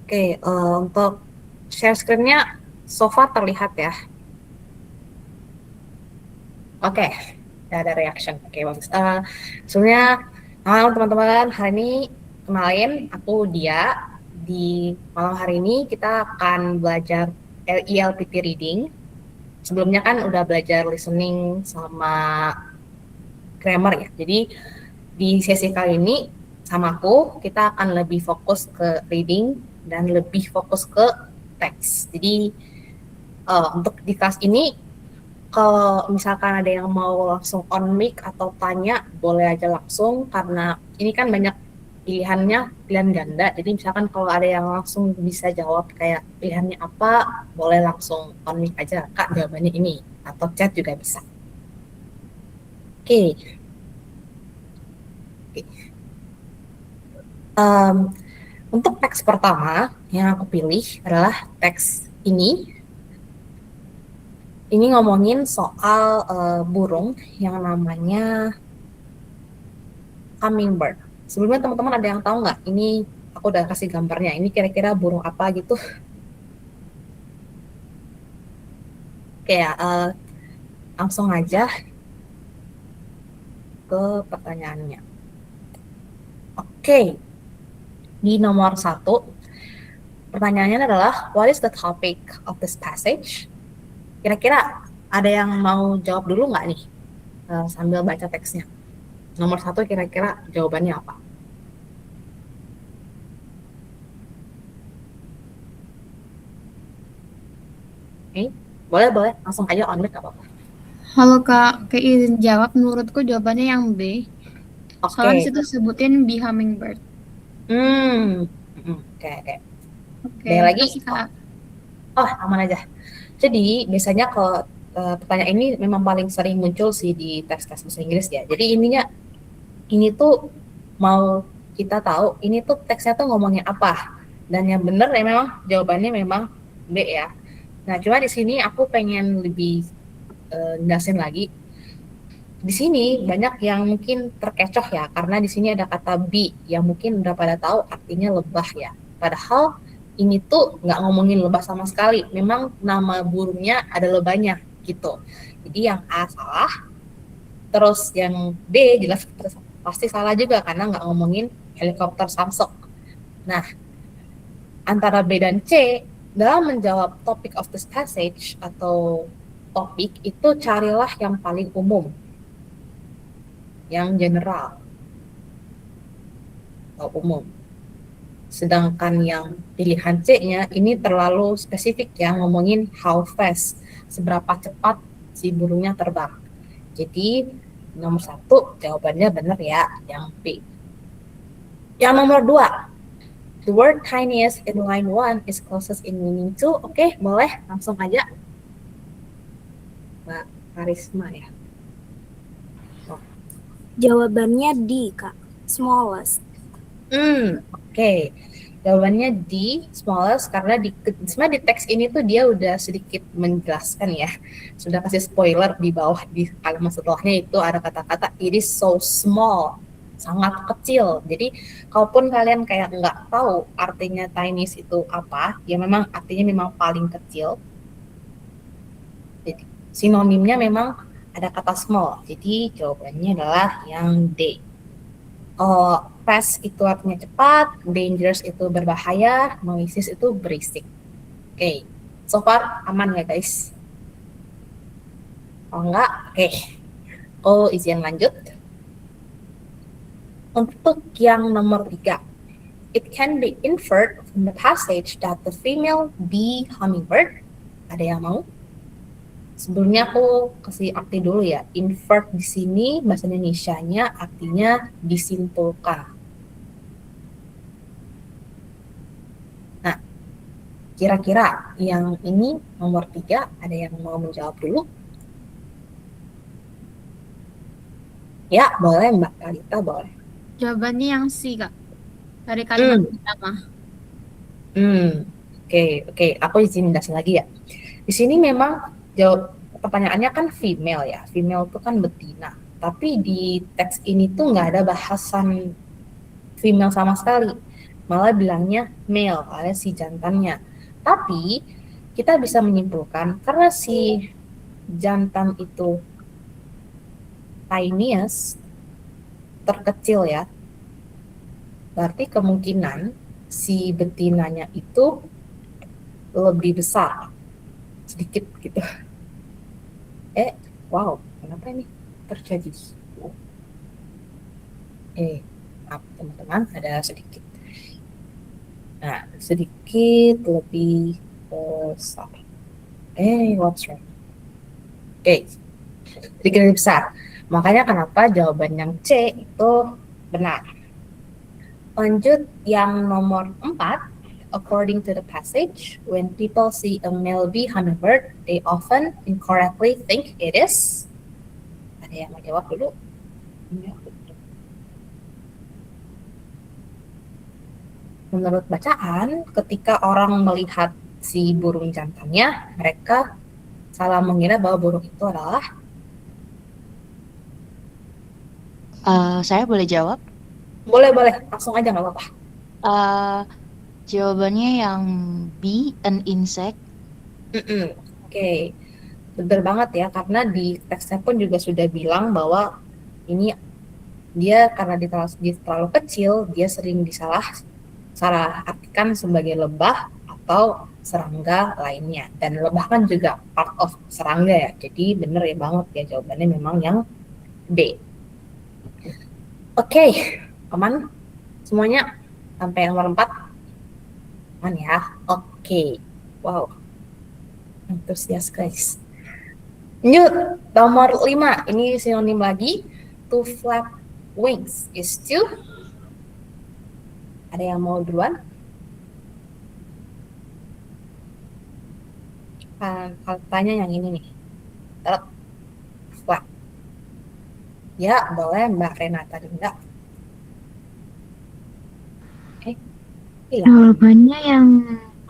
Oke, untuk share screen-nya so far terlihat ya. Oke, udah ada reaction. Oke, bagus. Sebenarnya, halo teman-teman, hari ini kenalin aku Dia. Di malam hari ini kita akan belajar ELPT reading. Sebelumnya kan udah belajar listening sama grammar ya. Jadi di sesi kali ini sama aku kita akan lebih fokus ke reading dan lebih fokus ke teks. Jadi untuk di kelas ini kalau misalkan ada yang mau langsung on mic atau tanya boleh aja langsung, karena ini kan banyak pilihan ganda. Jadi misalkan kalau ada yang langsung bisa jawab kayak pilihannya apa, boleh langsung on mic aja, Kak jawabannya ini, atau chat juga bisa. Oke. Untuk teks pertama yang aku pilih adalah teks ini. Ini ngomongin soal burung yang namanya hummingbird. Sebelumnya teman-teman ada yang tahu nggak? Ini aku udah kasih gambarnya. Ini kira-kira burung apa gitu? Kayak langsung aja ke pertanyaannya. Oke, di nomor 1, pertanyaannya adalah what is the topic of this passage? Kira-kira ada yang mau jawab dulu nggak nih sambil baca teksnya? Nomor 1 kira-kira jawabannya apa? Oke, boleh langsung aja on mic nggak apa-apa. Halo Kak, kayak izin jawab, menurutku jawabannya yang B. Soalnya Oke. disitu sebutin bee hummingbird. Oke. Oke, Ada yang lagi? makasih Kak. Oh, aman aja. Jadi biasanya kalau pertanyaan ini memang paling sering muncul sih di tes-tes bahasa Inggris ya. Jadi ini tuh mau kita tahu ini tuh teksnya tuh ngomongnya apa. Dan yang benar ya memang jawabannya memang B ya. Nah, cuma di sini aku pengen lebih jelasin lagi. Di sini banyak yang mungkin terkecoh ya, karena di sini ada kata bee yang mungkin udah pada tahu artinya lebah ya. Padahal ini tuh nggak ngomongin lebah sama sekali. Memang nama burungnya ada lebahnya gitu. Jadi yang A salah, terus yang B jelas pasti salah juga karena nggak ngomongin helikopter Samsung. Nah, antara B dan C dalam menjawab topic of this passage atau topik itu carilah yang paling umum, yang general atau umum. Sedangkan yang pilihan C-nya ini terlalu spesifik ya, ngomongin how fast, seberapa cepat si burungnya terbang. Jadi nomor 1 jawabannya benar ya, yang B. Yang nomor 2, the word tiniest in line 1 is closest in meaning to. Oke, boleh langsung aja Mbak Karisma ya. Jawabannya D, Kak. Smallest. Oke. Jawabannya D, smallest, karena sebenarnya di teks ini tuh dia udah sedikit menjelaskan ya. Sudah kasih spoiler di bawah, di kalimat setelahnya itu ada kata-kata it is so small, sangat kecil. Jadi kalaupun kalian kayak nggak tahu artinya tiny itu apa, ya memang artinya memang paling kecil. Jadi sinonimnya memang ada kata small. Jadi jawabannya adalah yang D. Fast itu artinya cepat, dangerous itu berbahaya, noises itu berisik. Oke, so far aman ya guys? Oh enggak? Oke. Oh, izin lanjut. Untuk yang nomor 3, it can be inferred from the passage that the female bee hummingbird, ada yang mau? Sebelumnya aku kasih arti dulu ya. Invert di sini bahasa Indonesianya artinya disimpulkan. Nah, kira-kira yang ini nomor 3 ada yang mau menjawab dulu? Ya, boleh Mbak Kalita, boleh. Jawabannya yang C Kak, dari kalimat pertama. Oke. Aku izin jelasin lagi ya. Di sini memang pertanyaannya kan female ya. Female itu kan betina. Tapi di teks ini tuh nggak ada bahasan female sama sekali. malah bilangnya male alias si jantannya. Tapi kita bisa menyimpulkan karena si jantan itu tiniest, terkecil ya, berarti kemungkinan si betinanya itu lebih besar sedikit gitu. Wow, kenapa ini terjadi? Maaf teman-teman, ada sedikit. Nah, sedikit lebih besar. What's wrong? Sedikit lebih besar. Makanya kenapa jawaban yang C itu benar. Lanjut yang nomor 4. According to the passage, when people see a male bee hummingbird, they often incorrectly think it is. Ada yang mau jawab dulu? Menurut bacaan, ketika orang melihat si burung jantannya, mereka salah mengira bahwa burung itu adalah Saya boleh jawab? boleh, langsung aja nggak apa-apa. Jawabannya yang B, an insect. Oke. Bener banget ya, karena di teksnya pun juga sudah bilang bahwa ini dia karena dia terlalu kecil, dia sering salah artikan sebagai lebah atau serangga lainnya. Dan lebah kan juga part of serangga ya, jadi bener ya banget ya jawabannya memang yang B. Oke, aman semuanya sampai nomor 4? Aman ya? Oke. Wow. Antusias guys. Lanjut, nomor 5. Ini sinonim lagi. To flap wings is to. Ada yang mau duluan? Kalau tanya yang ini nih. Flap. Ya, boleh Mbak Renata Dinda. Jawabannya yang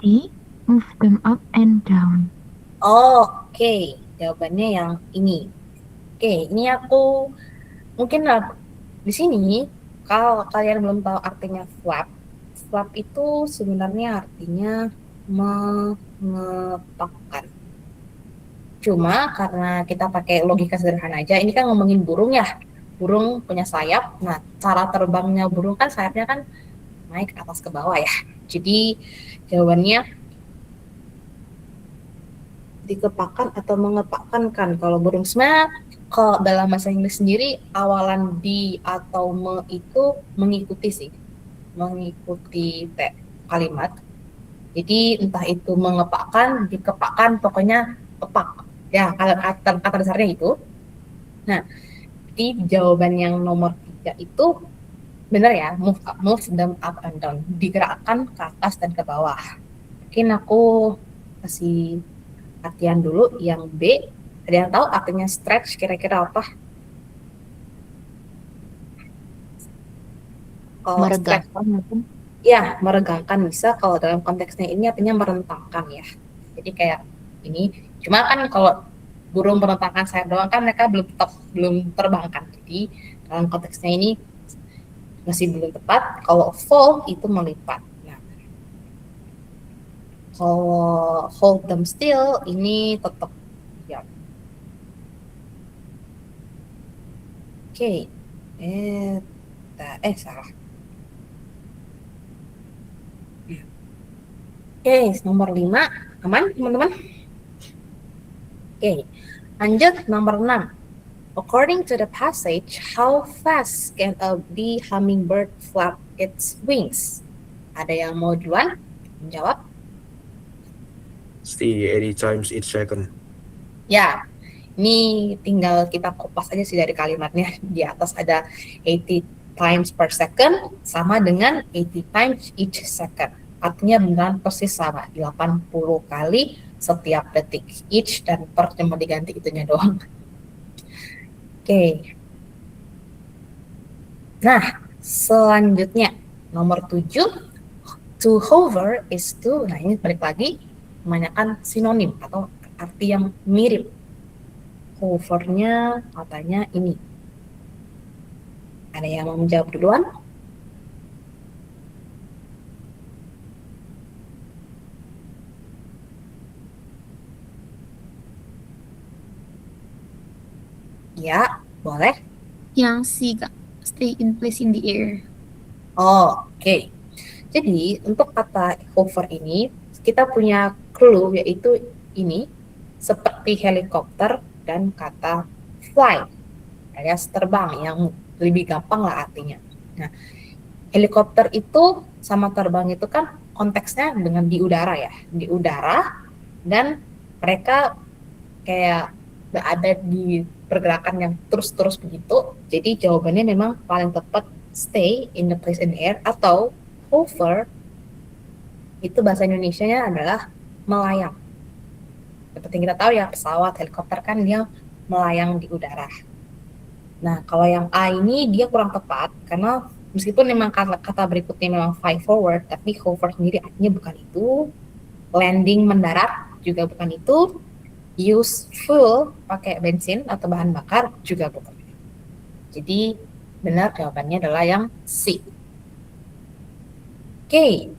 D, move them up and down. Oke, jawabannya yang ini. Oke, ini aku mungkin di sini kalau kalian belum tahu artinya flap itu sebenarnya artinya mengepakkan. Cuma karena kita pakai logika sederhana aja, ini kan ngomongin burung ya. Burung punya sayap. Nah, cara terbangnya burung kan sayapnya kan naik ke atas ke bawah ya. Jadi jawabannya dikepakkan atau mengepakkan kan kalau burung. Sebenarnya kalau dalam bahasa Inggris sendiri awalan di atau me itu mengikuti kalimat. Jadi entah itu mengepakkan, dikepakkan, pokoknya kepak. Ya, kata dasarnya itu. Nah, di jawaban yang nomor 3 itu benar ya, move them up and down, digerakkan ke atas dan ke bawah. Mungkin aku kasih latihan dulu yang B. Ada yang tahu artinya stretch kira-kira apa? Meregangkan mungkin. Ya, meregangkan bisa. Kalau dalam konteksnya ini artinya merentangkan ya. Jadi kayak ini. Cuma kan kalau burung merentangkan sayap doang kan mereka belum terbang kan. Jadi dalam konteksnya ini masih belum tepat. Kalau fold itu melipat. Nah, kalau hold them still ini tetap ya. Oke. Salah. Oke, nomor 5. Aman, teman-teman? Oke, lanjut nomor 6. According to the passage, how fast can a bee hummingbird flap its wings? Ada yang mau duluan menjawab? See 80 times each second. Ya, ini tinggal kita kopas aja sih dari kalimatnya. Di atas ada 80 times per second sama dengan 80 times each second. Artinya beneran persis sama, 80 kali setiap detik. Each dan per cuma diganti itunya doang. Oke. Nah, selanjutnya nomor 7. To hover is to. Nah, ini balik lagi kebanyakan sinonim atau arti yang mirip. Hovernya katanya ini. Ada yang mau menjawab duluan? Ya, boleh. Yang C, Kak. Stay in place in the air. Oke. Jadi untuk kata hover ini kita punya clue yaitu ini seperti helikopter dan kata fly alias terbang yang lebih gampang lah artinya. Nah, helikopter itu sama terbang itu kan konteksnya dengan di udara ya, di udara dan mereka kayak ada di pergerakan yang terus-terus begitu. Jadi jawabannya memang paling tepat stay in the place in the air atau hover itu bahasa Indonesianya adalah melayang. Seperti kita tahu ya pesawat, helikopter kan dia melayang di udara. Nah kalau yang A ini dia kurang tepat karena meskipun memang kata berikutnya memang fly forward, tapi hover sendiri artinya bukan itu. Landing mendarat juga bukan itu. Use fuel pakai bensin atau bahan bakar juga bukan. Jadi benar jawabannya adalah yang C. Oke,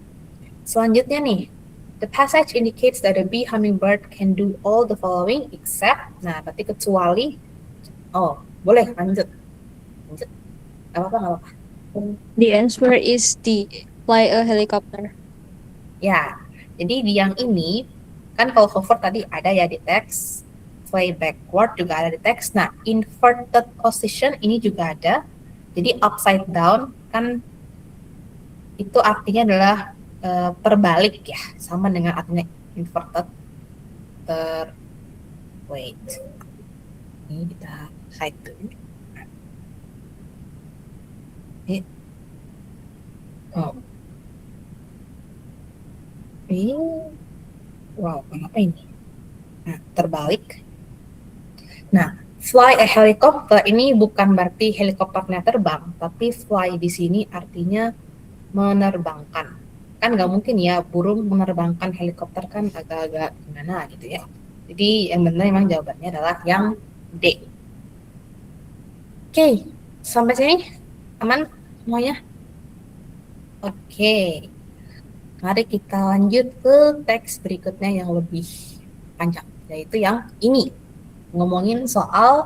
selanjutnya nih. The passage indicates that a bee hummingbird can do all the following except, nah berarti kecuali, boleh lanjut. Lanjut, nggak apa-apa. The answer is D. Fly a helicopter. Ya, jadi di yang ini, kan kalau hover tadi ada ya di teks, fly backward juga ada di teks. Nah, inverted position ini juga ada. Jadi upside down kan itu artinya adalah terbalik ya, sama dengan artinya inverted. Wait, ini kita hide dulu. Wow, kenapa ini? Nah, terbalik. Nah, fly a helicopter ini bukan berarti helikopternya terbang, tapi fly di sini artinya menerbangkan. Kan nggak mungkin ya burung menerbangkan helikopter, kan agak-agak gimana gitu ya. Jadi yang benar memang jawabannya adalah yang D. Oke, sampai sini aman semuanya? Oke, mari kita lanjut ke teks berikutnya yang lebih panjang, yaitu yang ini. Ngomongin soal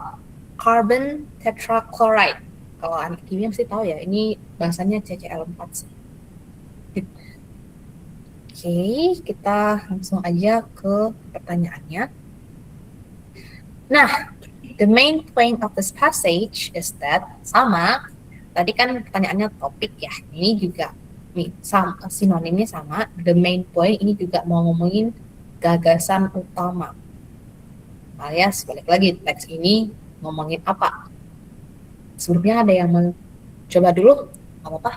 carbon tetrachloride. Kalau anak kimia mesti tahu ya, ini bahasanya CCl4 sih. Oke, kita langsung aja ke pertanyaannya. Nah, the main point of this passage is that, sama, tadi kan pertanyaannya topik ya, ini juga sama, sinonimnya sama, the main point ini juga mau ngomongin gagasan utama. Alias, balik lagi, teks ini ngomongin apa? Sebelumnya ada yang mau coba dulu? Gak apa-apa.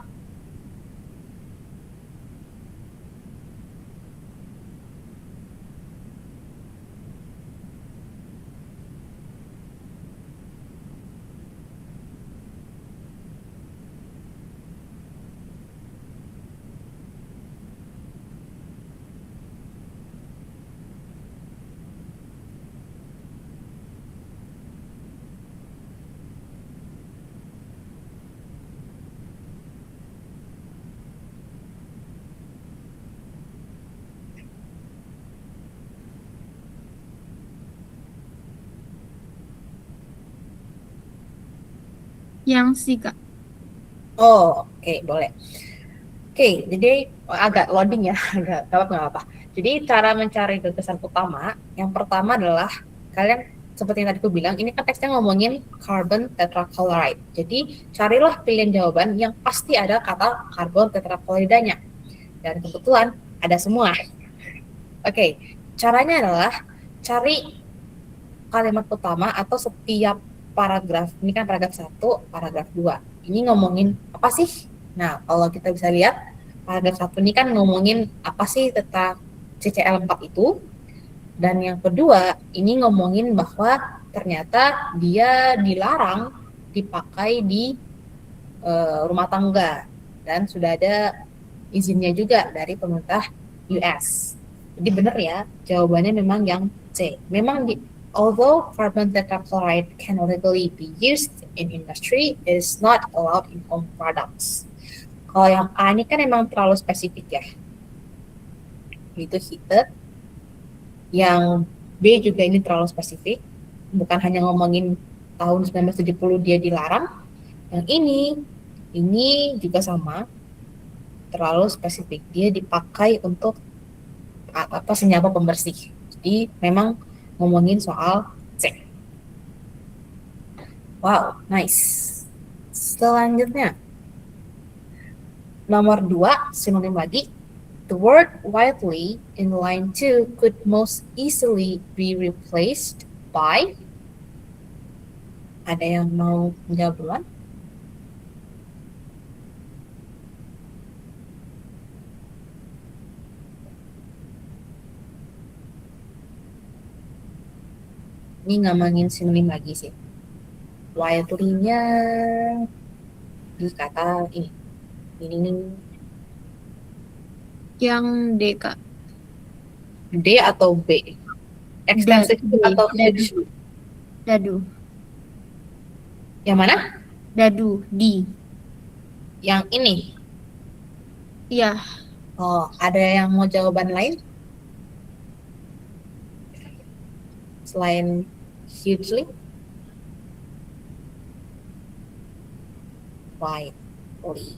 Yang C, Kak. Oke, boleh. Oke, jadi agak loading ya, agak nggak apa-apa. Jadi cara mencari gagasan utama, yang pertama adalah kalian seperti yang tadi aku bilang, ini kan teksnya ngomongin carbon tetrachloride. Jadi carilah pilihan jawaban yang pasti ada kata karbon tetrachloridanya. Dan kebetulan ada semua. Oke, caranya adalah cari kalimat utama atau setiap paragraf. Ini kan paragraf 1, paragraf 2. Ini ngomongin apa sih? Nah, kalau kita bisa lihat, paragraf 1 ini kan ngomongin apa sih tentang CCl4 itu. Dan yang kedua, ini ngomongin bahwa ternyata dia dilarang dipakai di rumah tangga. Dan sudah ada izinnya juga dari pemerintah US. Jadi benar ya, jawabannya memang yang C. Memang although carbon tetrachloride can legally be used in industry, is not allowed in home products. Kalau yang A ini kan memang terlalu spesifik ya. Itu heated. Yang B juga ini terlalu spesifik. Bukan hanya ngomongin tahun 1970 dia dilarang. Yang ini juga sama, terlalu spesifik. Dia dipakai untuk senyawa pembersih. Jadi memang ngomongin soal C. Wow, nice. Selanjutnya, nomor 2, sinonim lagi. The word widely in line 2 could most easily be replaced by. Ada yang mau menjawab duluan? Ini ngomongin sinonim lagi sih. Widely-nya di kata ini. Ini Yang D, Kak. D atau B? Extensive D. atau Dadu. huge? Dadu. Yang mana? Dadu. D. Yang ini. Iya. Oh, ada yang mau jawaban lain? Selain hugely? Widely.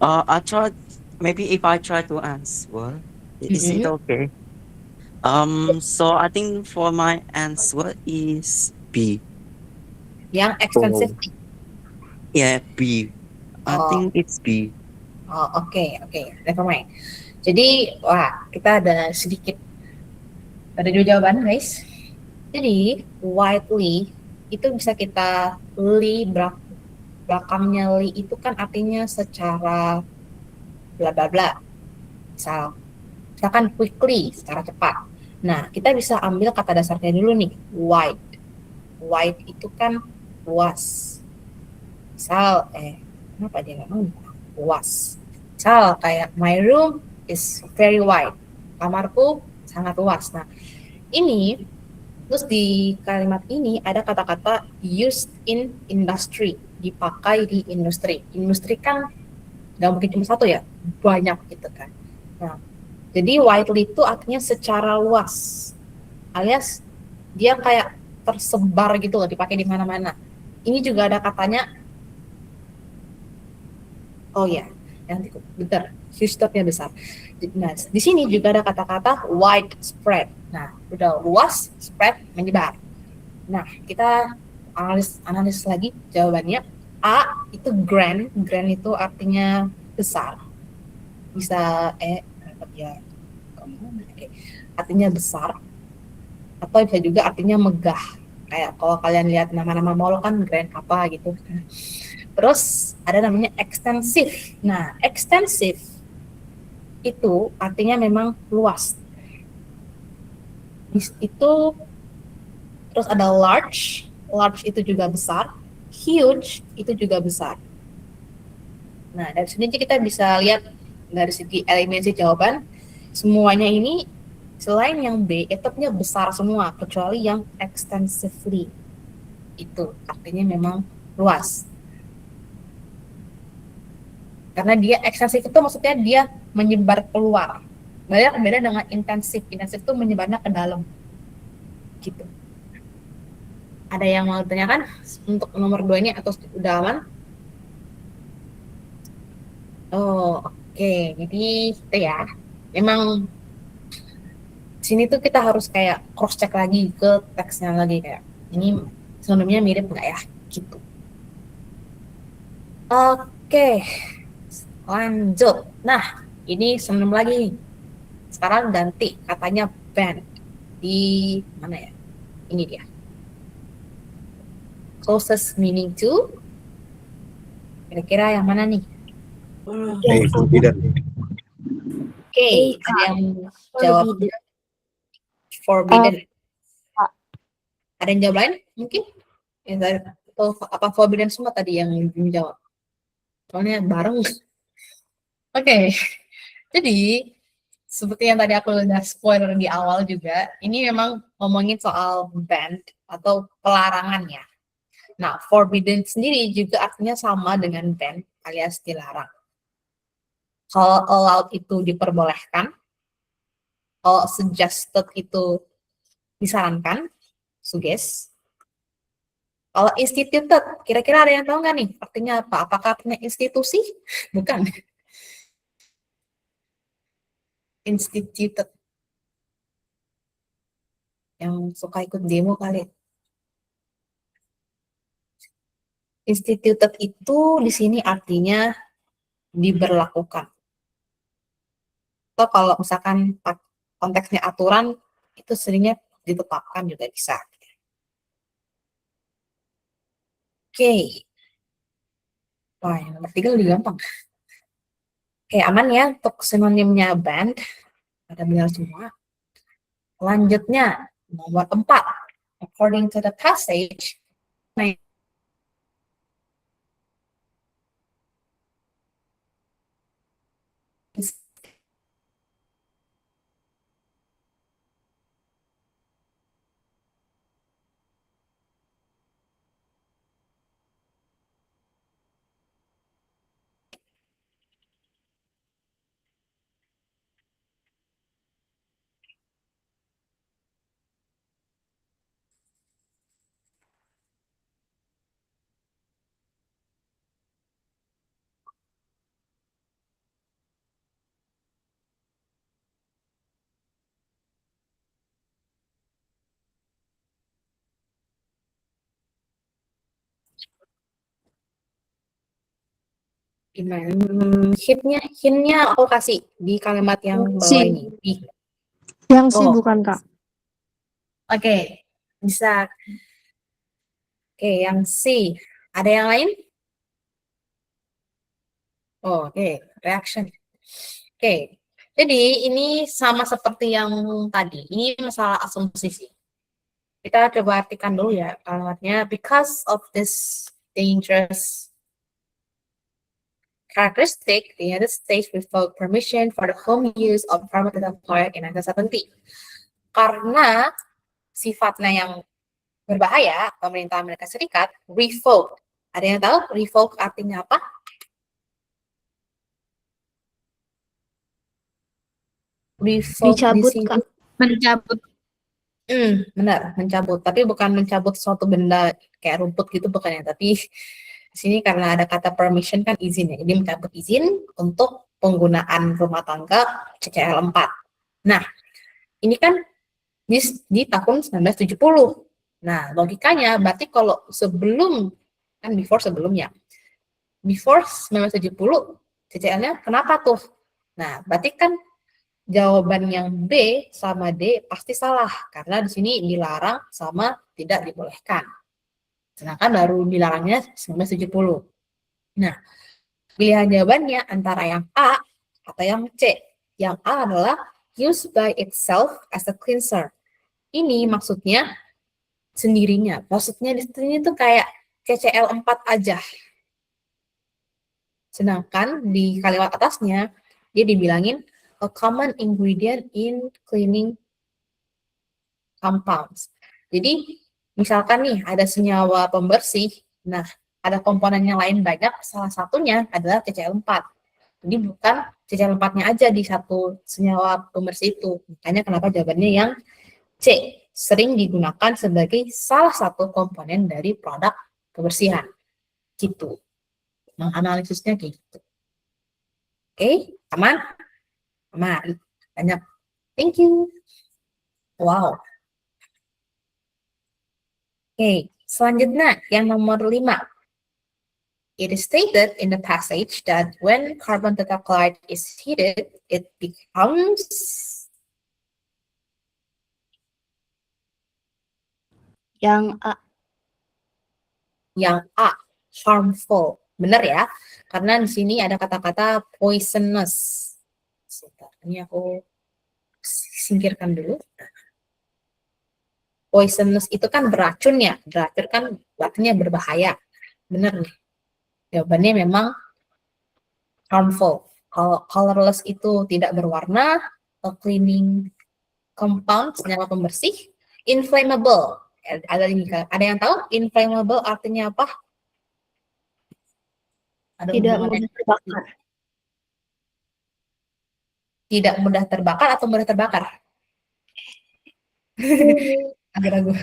I tried. Maybe if I try to answer, is it okay? So I think for my answer is B. Yang extensive. Yeah, B. I Oh. think it's B. Oh, oke, never mind. Jadi, wah, kita ada dua jawaban, guys. Jadi, widely itu bisa kita belakangnya li itu kan artinya secara bla bla bla. Misalkan quickly, secara cepat. Nah, kita bisa ambil kata dasarnya dulu nih, wide. Wide itu kan luas. Misal, kenapa dia nggak mau? Luas. Misal kayak my room is very wide. Kamarku sangat luas. Nah, ini terus di kalimat ini ada kata-kata used in industry, dipakai di industri. Industri kan nggak mungkin cuma satu ya, banyak gitu kan. Nah, jadi widely itu artinya secara luas, alias dia kayak tersebar gitu loh, dipakai di mana-mana. Ini juga ada katanya, oh ya, nanti bentar, stopnya besar. Nah, di sini juga ada kata-kata widespread. Nah, udah luas, spread, menyebar. Nah, kita analis lagi jawabannya. A itu grand itu artinya besar. Bisa artinya besar. Atau bisa juga artinya megah. Kayak kalau kalian lihat nama-nama mall kan grand apa gitu. Terus ada namanya extensive. Nah, extensive itu artinya memang luas. Itu terus ada large itu juga besar, huge itu juga besar. Nah, dari sini kita bisa lihat dari segi eliminasi jawaban, semuanya ini selain yang B, etapnya besar semua, kecuali yang extensively. Itu artinya memang luas. Karena dia ekstensif itu maksudnya dia menyebar keluar. Beda dengan intensif. Intensif itu menyebarnya ke dalam. Gitu. Ada yang mau tanyakan untuk nomor 2 ini atau udah aman? Oh, oke. Jadi itu ya. Memang sini tuh kita harus kayak cross check lagi ke teksnya lagi kayak ini sinonimnya mirip nggak ya? Gitu. Oke. Lanjut. Nah, ini sinonim lagi. Sekarang ganti katanya band. Di mana ya? Ini dia. Closest meaning to. Kira-kira yang mana nih? Forbidden. Oke, ada yang jawab forbidden. Ada yang jawab lain? Mungkin? Atau apa forbidden semua tadi yang menjawab? Soalnya bareng. Oke, jadi seperti yang tadi aku udah spoiler di awal juga, ini memang ngomongin soal ban atau pelarangan ya. Nah, forbidden sendiri juga artinya sama dengan ban alias dilarang. Kalau allowed itu diperbolehkan, kalau suggested itu disarankan, Suges. Kalau instituted, kira-kira ada yang tahu nggak nih artinya apa? Apakah artinya institusi? Bukan. Instituted. Yang suka ikut demo kali. Instituted itu di sini artinya diberlakukan. Atau kalau misalkan konteksnya aturan, itu seringnya ditetapkan juga bisa. Oke. Wah, yang nomor 3 lebih gampang. Oke, aman ya untuk sinonimnya band. Ada benar semua. Lanjutnya, nomor 4. According to the passage, gimana? Hintnya aku kasih di kalimat yang bawah Si. ini. Yang si Oh. bukan, Kak. Oke, bisa. Oke, yang C. Ada yang lain? Oh, oke, reaction. Oke, jadi ini sama seperti yang tadi. Ini masalah asumsi sih. Kita coba artikan dulu ya kalimatnya. Because of this dangerous characteristic, the United States revoked permission for the home use of pharmaceutical product in 1970. Karena sifatnya yang berbahaya, pemerintah Amerika Serikat revoke. Ada yang tahu revoke artinya apa? Revoke di Dicabut, sini. Kak. Mencabut. Benar, mencabut. Tapi bukan mencabut suatu benda kayak rumput gitu, bukan ya. Tapi di sini karena ada kata permission kan izin ya. Jadi mencabut izin untuk penggunaan rumah tangga CCL 4. Nah, ini kan di tahun 1970. Nah, logikanya berarti kalau sebelum, kan before sebelumnya. Before 1970, CCL-nya kenapa tuh? Nah, berarti kan jawaban yang B sama D pasti salah karena di sini dilarang sama tidak dibolehkan. Sedangkan baru dilarangnya 1970. Nah, pilihan jawabannya antara yang A atau yang C. Yang A adalah used by itself as a cleanser. Ini maksudnya sendirinya. Maksudnya di sini tuh kayak CCL 4 aja. Sedangkan di kalimat atasnya dia dibilangin a common ingredient in cleaning compounds. Jadi, misalkan nih ada senyawa pembersih, nah ada komponen yang lain banyak, salah satunya adalah CCl4. Jadi bukan CCl4-nya aja di satu senyawa pembersih itu. Makanya kenapa jawabannya yang C, sering digunakan sebagai salah satu komponen dari produk kebersihan. Gitu. Menganalisisnya kayak gitu. Oke, aman? Aman. Banyak. Thank you. Wow. Oke, selanjutnya yang nomor 5. It is stated in the passage that when carbon tetrachloride is heated, it becomes Yang A. yang A, harmful. Benar ya? Karena di sini ada kata-kata poisonous. Sebentar, ini aku singkirkan dulu. Poisonous itu kan beracun ya. Beracun kan artinya berbahaya. Benar nih. Jawabannya memang harmful. Kalau colorless itu tidak berwarna, cleaning compound, senyawa pembersih, inflammable. Ada yang tahu inflammable artinya apa? Ada Tidak hubungannya. mudah terbakar. Tidak mudah terbakar atau mudah terbakar? agak ragu.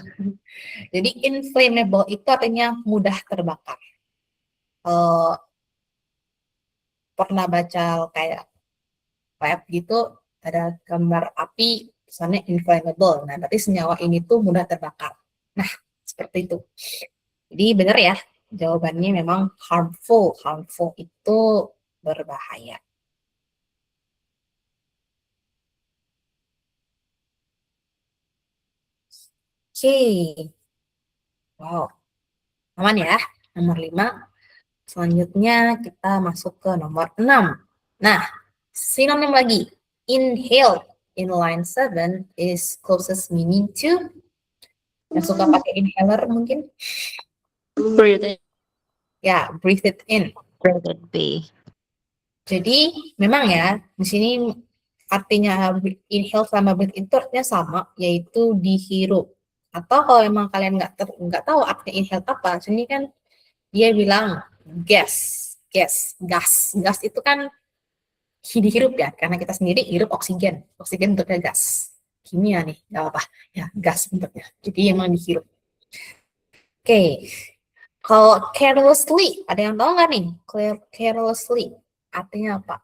Jadi inflammable itu artinya mudah terbakar. Pernah baca kayak web gitu, ada gambar api, misalnya inflammable. Nah, berarti senyawa ini tuh mudah terbakar. Nah, seperti itu. Jadi benar ya, jawabannya memang harmful. Harmful itu berbahaya. Oke. Wow. Aman ya. Nomor 5. Selanjutnya kita masuk ke nomor 6. Nah, sinonim lagi. Inhale in line 7 is closest meaning to. Yang suka pakai inhaler mungkin? Breathe in. Ya, breathe it in. Rated B. Jadi memang ya, di sini artinya inhale sama breathe in itu artinya sama, yaitu dihirup. Atau kalau memang kalian nggak tahu artinya inhale apa, sini kan dia bilang gas. Gas itu kan dihirup ya, karena kita sendiri hirup oksigen. Oksigen bentuknya gas. Kimia nih, nggak apa, ya gas bentuknya. Jadi emang dihirup. Oke. Kalau carelessly, ada yang tahu nggak nih? Carelessly, artinya apa?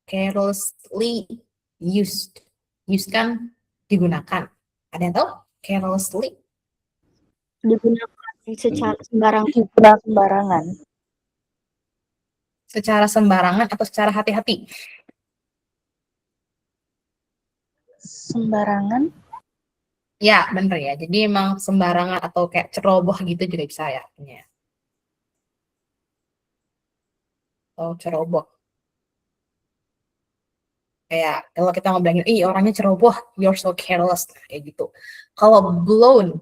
Carelessly used. Used kan digunakan. Ada yang tahu? Carelessly. Digunakan secara sembarangan. Sembarangan. Secara sembarangan atau secara hati-hati? Sembarangan. Ya, bener ya. Jadi emang sembarangan atau kayak ceroboh gitu juga bisa ya artinya. Atau ceroboh. Kayak kalau kita ngobrolin, ih orangnya ceroboh, you're so careless, kayak gitu. Kalau blown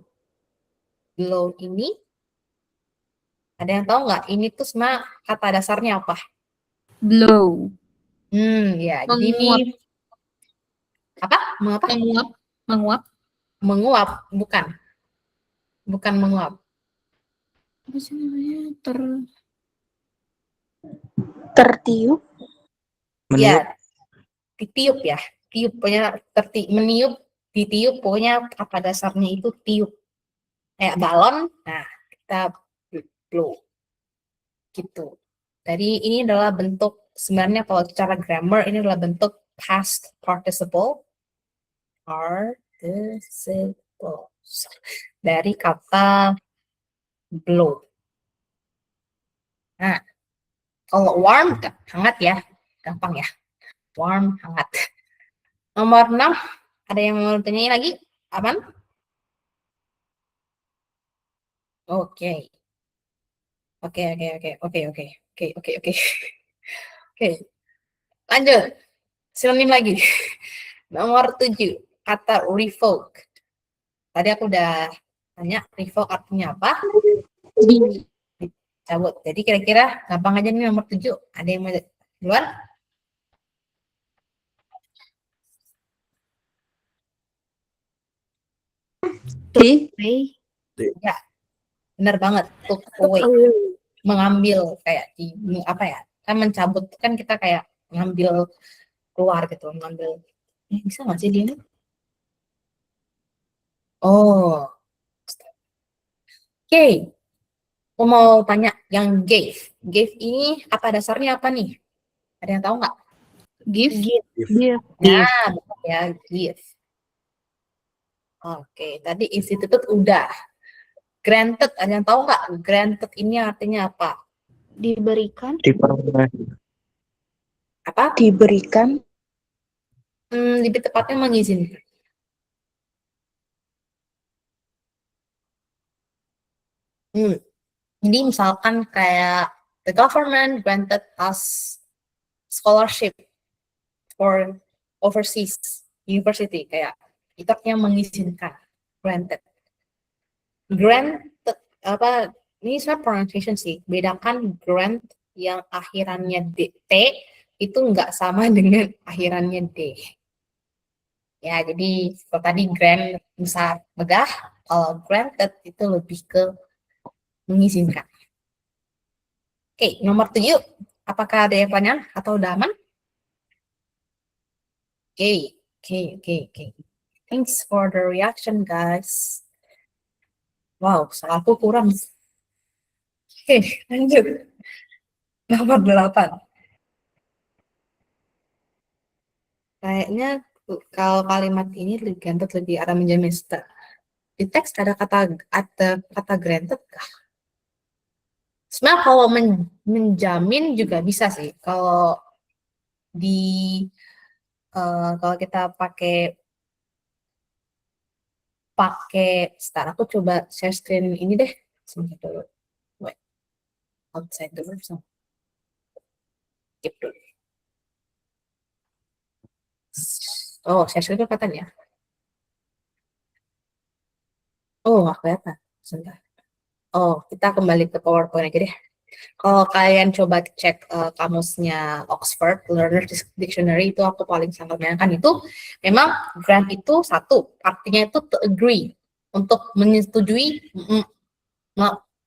ini, ada yang tahu nggak? Ini tuh sebenarnya kata dasarnya apa? Blow. Ya, jadi ini apa? Mengapa? Menguap. Menguap, bukan menguap. Apa sih namanya? Tertiup. Meniup. Ya, ditiup ya. Tiup, pokoknya meniup, ditiup, pokoknya kata dasarnya itu tiup. Kayak balon, nah kita blow. Gitu. Jadi ini adalah bentuk, sebenarnya kalau secara grammar, ini adalah bentuk past participle. Dari kata blow. Nah, kalau warm, hangat ya. Gampang ya. Warm, hangat. Nomor 6, ada yang mau tanya lagi? Aman? Oke. Oke. Lanjut. Sinonim lagi. Nomor 7, kata revoke. Tadi aku udah tanya revoke artinya apa? Dicabut. Jadi kira-kira gampang aja nih nomor 7. Ada yang mau duluan? D. Ya, benar banget. Took away. Mengambil kayak apa ya? Kan mencabut kan kita kayak ngambil keluar gitu, ngambil. Bisa nggak sih dia? Oh. Oke. Aku mau tanya yang gave. Gave ini kata dasarnya apa nih? Ada yang tahu nggak? Give. Nah, betul ya, give. Oke, tadi instituted udah. Granted, ada yang tahu nggak? Granted ini artinya apa? Diberikan. Diperoleh. Apa? Diberikan. Lebih tepatnya mengizinkan. Jadi misalkan kayak the government granted us scholarship for overseas university, kayak itu artinya mengizinkan. Granted apa ini sebenarnya pronunciation sih, bedakan grant yang akhirannya T itu nggak sama dengan akhirannya D ya. Jadi kalau tadi grant bisa megah, kalau granted itu lebih ke mengizinkan. Oke, nomor 7, apakah ada yang pertanyaan atau udah aman? Oke, Oke. Thanks for the reaction, guys. Wow, salahku kurang. Oke, lanjut. Nomor 8. Kayaknya kalau kalimat ini lebih arah menjamin. Di teks ada kata granted kah? Sebenarnya kalau menjamin juga bisa sih. Kalau kalau kita pakai start, aku coba share screen ini deh. Sebentar dulu. Wait. Outside dulu. Skip dulu. Oh, share screen kelihatan ya? Oh, nggak kelihatan. Sebentar. Oh, kita kembali ke PowerPoint aja deh. Kalau kalian coba cek kamusnya Oxford Learner Dictionary, itu aku paling sangat menyayangkan itu memang grant itu satu, artinya itu to agree, untuk menyetujui,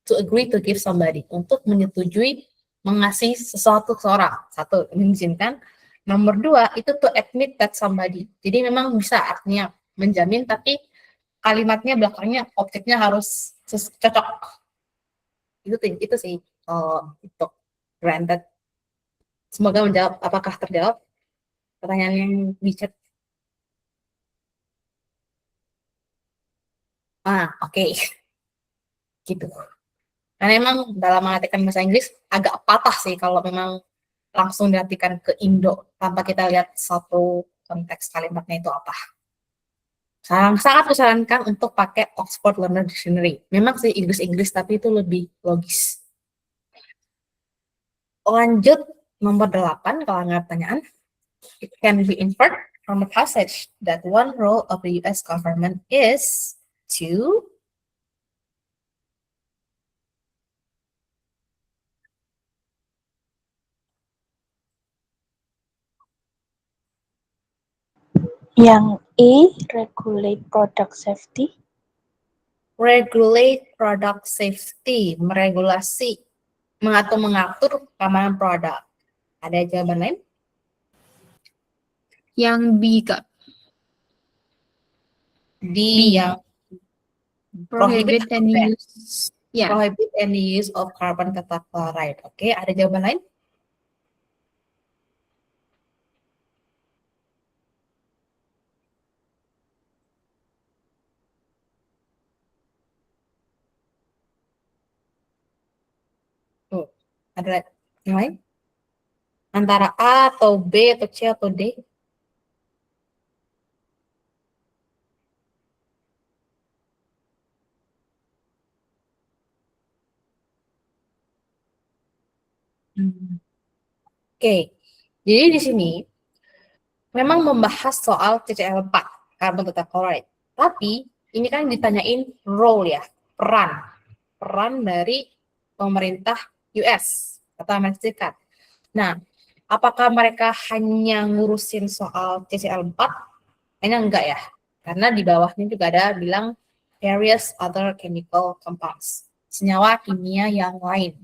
to agree to give somebody, untuk menyetujui mengasih sesuatu ke seorang, satu, mengizinkan. Nomor 2, itu to admit that somebody, jadi memang bisa artinya menjamin, tapi kalimatnya belakangnya objeknya harus cocok. Itu sih untuk granted. Semoga menjawab. Apakah terjawab pertanyaan yang di chat? Oke. Gitu. Karena memang dalam mengartikan bahasa Inggris agak patah sih kalau memang langsung diartikan ke Indo tanpa kita lihat satu konteks kalimatnya itu apa. Sangat kusarankan untuk pakai Oxford Learner Dictionary. Memang sih Inggris tapi itu lebih logis. Lanjut nomor 8, kalau nggak pertanyaan. It can be inferred from the passage that one role of the US government is to Yang E, regulate product safety. regulate product safety, meregulasi atau mengatur keamanan produk. Ada jawaban lain? Yang B, Kak. Yang Prohibit any use. Ya. Prohibit any use of carbon tetrachloride. Oke, ada jawaban lain? Ada yang lain? Antara A atau B atau C atau D? Oke, jadi di sini memang membahas soal CCl4, carbon tetrachloride. Tapi ini kan ditanyain role ya, peran dari pemerintah US atau Amerika Serikat. Nah, apakah mereka hanya ngurusin soal CCl4? Kayaknya enggak ya, karena di bawahnya juga ada bilang various other chemical compounds, senyawa kimia yang lain.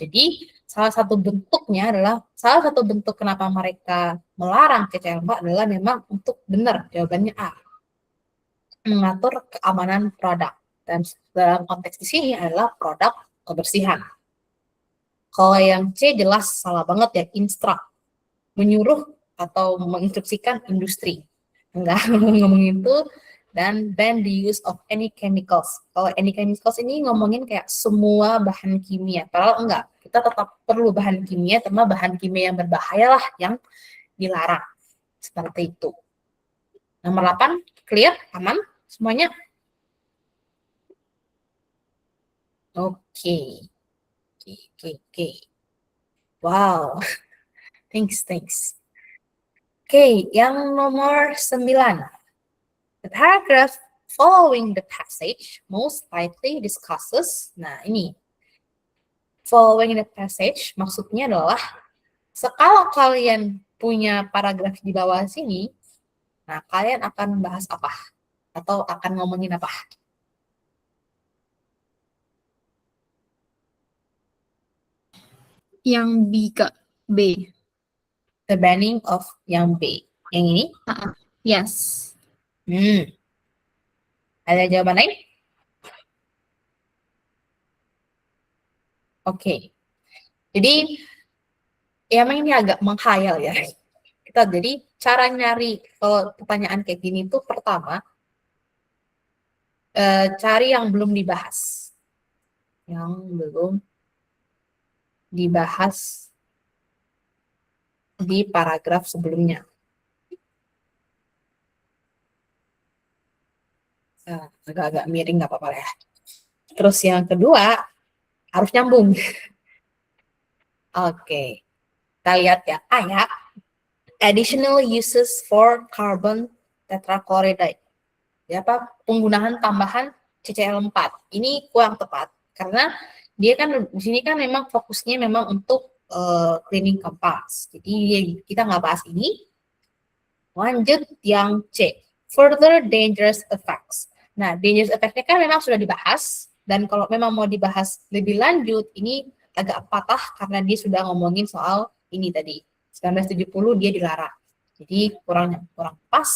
Jadi salah satu bentuk kenapa mereka melarang CCl4 adalah memang untuk benar, jawabannya A, mengatur keamanan produk, dan dalam konteks di sini adalah produk kebersihan. Kalau yang C jelas salah banget ya, instruct, menyuruh atau menginstruksikan industri. Enggak ngomongin itu. Dan ban the use of any chemicals. Kalau any chemicals ini ngomongin kayak semua bahan kimia. Padahal enggak, kita tetap perlu bahan kimia, cuma bahan kimia yang berbahaya lah yang dilarang. Seperti itu. Nomor 8, clear? Aman semuanya? Oke. Wow. Thanks. Oke, yang nomor 9. The paragraph following the passage most likely discusses, nah ini, following the passage maksudnya adalah, kalau kalian punya paragraf di bawah sini, nah kalian akan bahas apa? Atau akan ngomongin apa? Yang B, Kak. B. The banning of yang B. Yang ini? Yes. Ada jawaban lain? Oke. Jadi emang ini agak menghayal ya. Jadi cara nyari kalau pertanyaan kayak gini tuh pertama cari yang belum dibahas. Yang belum dibahas di paragraf sebelumnya. Agak-agak miring nggak apa-apa ya. Terus yang kedua harus nyambung. Oke, kita lihat ya. Ya. Additional uses for carbon tetrachloride. Ya, penggunaan tambahan CCl4. Ini kurang tepat karena dia kan di sini kan memang fokusnya memang untuk cleaning kompas. Jadi kita nggak bahas ini. Lanjut yang C. Further dangerous effects. Nah, dangerous effects-nya kan memang sudah dibahas dan kalau memang mau dibahas lebih lanjut ini agak patah karena dia sudah ngomongin soal ini tadi 1970 dia dilarang. Jadi kurang pas.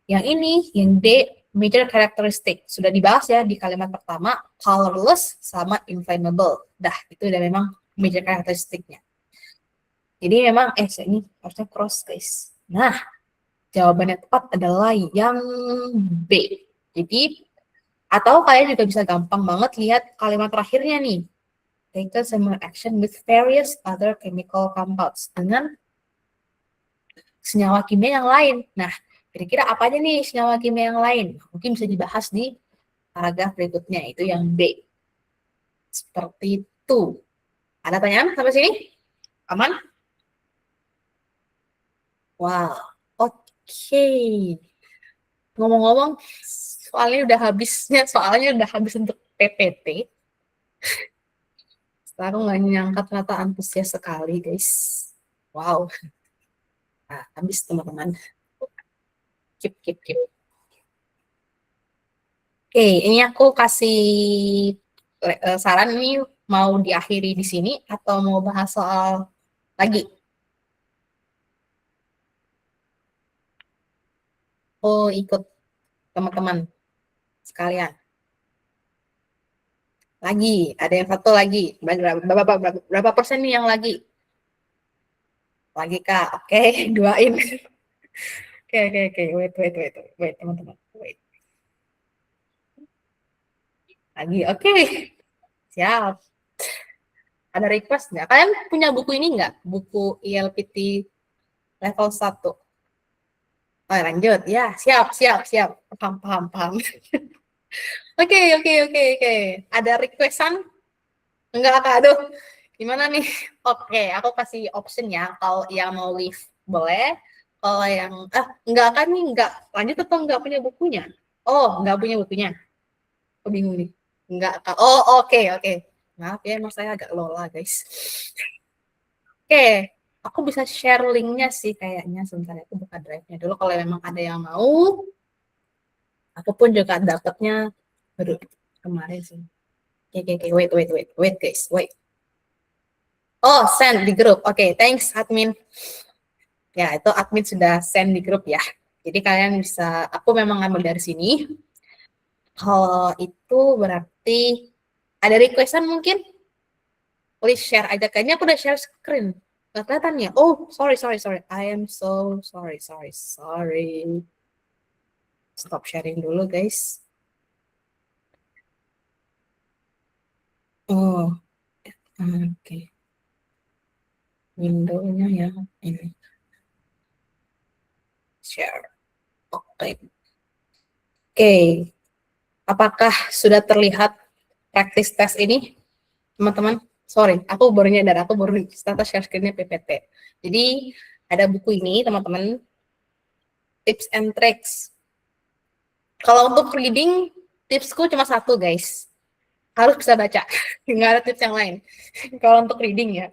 Yang ini, yang D, major characteristic. Sudah dibahas ya di kalimat pertama, colorless sama inflammable. Dah, itu udah memang major characteristic-nya. Jadi memang, ini harusnya cross, guys. Nah, jawabannya tepat adalah yang B. Jadi, atau kalian juga bisa gampang banget lihat kalimat terakhirnya nih. Take similar action with various other chemical compounds. Dengan senyawa kimia yang lain. Nah, kira-kira apa aja nih senyawa kimia yang lain? Mungkin bisa dibahas di paragraf berikutnya, itu yang B. Seperti itu. Ada pertanyaan sampai sini? Aman? Wow, oke. Ngomong-ngomong, soalnya udah habis untuk PPT. Sekarang nggak nyangka ternyata antusias sekali, guys. Wow. Nah, habis teman-teman. Keep. Oke, ini aku kasih saran ini mau diakhiri di sini atau mau bahas soal lagi? Oh, ikut teman-teman sekalian. Lagi, ada yang satu lagi. Berapa persen nih yang lagi? Lagi, Kak. Oke, duain. Oke. Wait, teman-teman. Wait. Lagi, oke. Siap. Ada request nggak? Kalian punya buku ini nggak? Buku ILPT level 1? Oh, lanjut. Ya, siap. Paham. Oke. Ada requestan? Enggak, Kak. Aduh, gimana nih? Oke, aku kasih option ya. Kalau yang mau leave, boleh. Kalau yang, enggak kan nih, enggak. Lanjut atau enggak punya bukunya? Oh, enggak punya bukunya. Aku bingung nih. Enggak, Kak. Oh, oke. Maaf ya, emang saya agak lola, guys. Oke, aku bisa share linknya sih kayaknya. Sebentar, aku buka drive-nya dulu. Kalau memang ada yang mau, aku pun juga dapatnya baru kemarin sih. Oke, wait, guys, wait. Oh, send di grup. Oke, thanks admin. Ya, itu admin sudah send di grup ya. Jadi kalian bisa, aku memang ngambil dari sini. Kalau itu berarti ada requestan mungkin? Please share aja. Kayaknya aku udah share screen. Gak kelihatan ya? Oh, sorry. I am so sorry. Stop sharing dulu, guys. Oh, oke. Window-nya ya ini. Share. Oke. Apakah sudah terlihat praktis tes ini, teman-teman? Sorry, aku baru nyadar, aku baru status share screen-nya PPT. Jadi, ada buku ini, teman-teman. Tips and tricks. Kalau untuk reading, tipsku cuma satu, guys. Harus bisa baca. Nggak ada tips yang lain. Kalau untuk reading ya.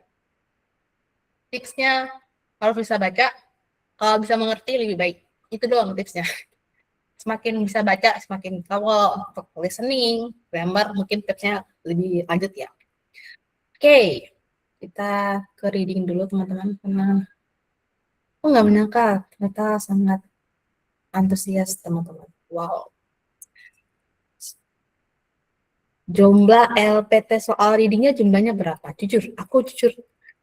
Tipsnya harus bisa baca. Kalau bisa mengerti, lebih baik. Itu doang tipsnya. Semakin bisa baca, semakin kalau untuk listening, grammar, mungkin tipsnya lebih lanjut ya. Oke, kita ke reading dulu teman-teman. Karena aku nggak menyangka ternyata sangat Antusias teman-teman. Wow. Jumlah LPT soal readingnya jumlahnya berapa? Aku jujur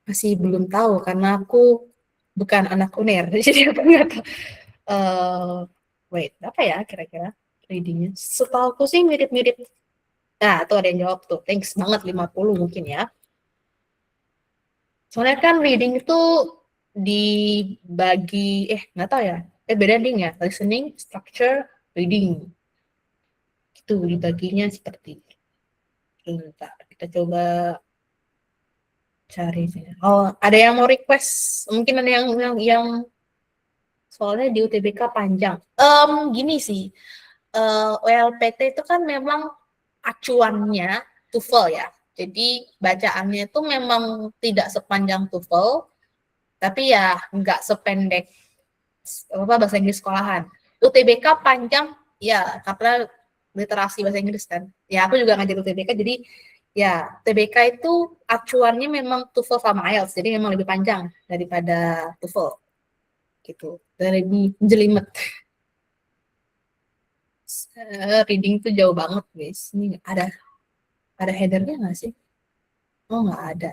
masih belum tahu karena aku bukan anak UNER, jadi aku nggak tahu. Wait, apa ya kira-kira readingnya? Setahuku sih mirip-mirip. Nah, tuh ada yang jawab tuh. Thanks banget 50 mungkin ya. Soalnya kan reading itu dibagi, nggak tahu ya. Beda ding ya. Listening, structure, reading. Itu dibaginya seperti itu. Bentar, kita coba cari. Oh, ada yang mau request? Mungkin ada yang soalnya di UTBK panjang. Gini sih, OLPT itu kan memang acuannya TOEFL ya. Jadi bacaannya itu memang tidak sepanjang TOEFL, tapi ya nggak sependek bahasa Inggris sekolahan. UTBK panjang ya karena literasi bahasa Inggris kan. Ya aku juga ngajar UTBK, jadi ya UTBK itu acuannya memang TOEFL sama IELTS, jadi memang lebih panjang daripada TOEFL gitu. Dan lebih jelimet. Reading itu jauh banget guys. Ini ada headernya nggak sih? Oh nggak ada.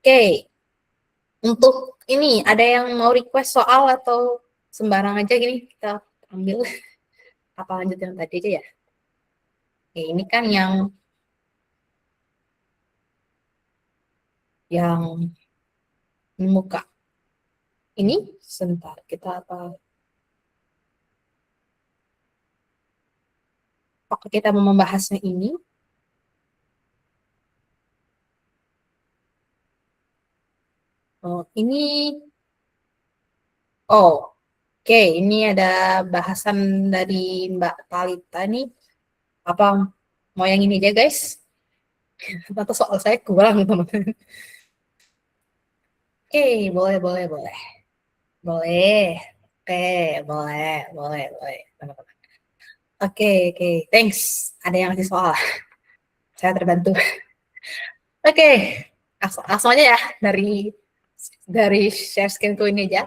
Oke. Untuk ini ada yang mau request soal atau sembarang aja gini kita ambil apa lanjut yang tadi aja ya. Oke, ini kan yang muka. Ini sebentar kita apa? Apakah kita mau membahasnya ini? Oh, ini. Oh, oke. Ini ada bahasan dari Mbak Talita nih. Apa mau yang ini aja, guys? Atau soal saya kurang, teman-teman. Oke, boleh. Boleh. Oke, boleh, teman-teman. Oke. Thanks. Ada yang ngasih soal. Saya terbantu. Oke, langsung aja ya dari share screen-ku ini aja.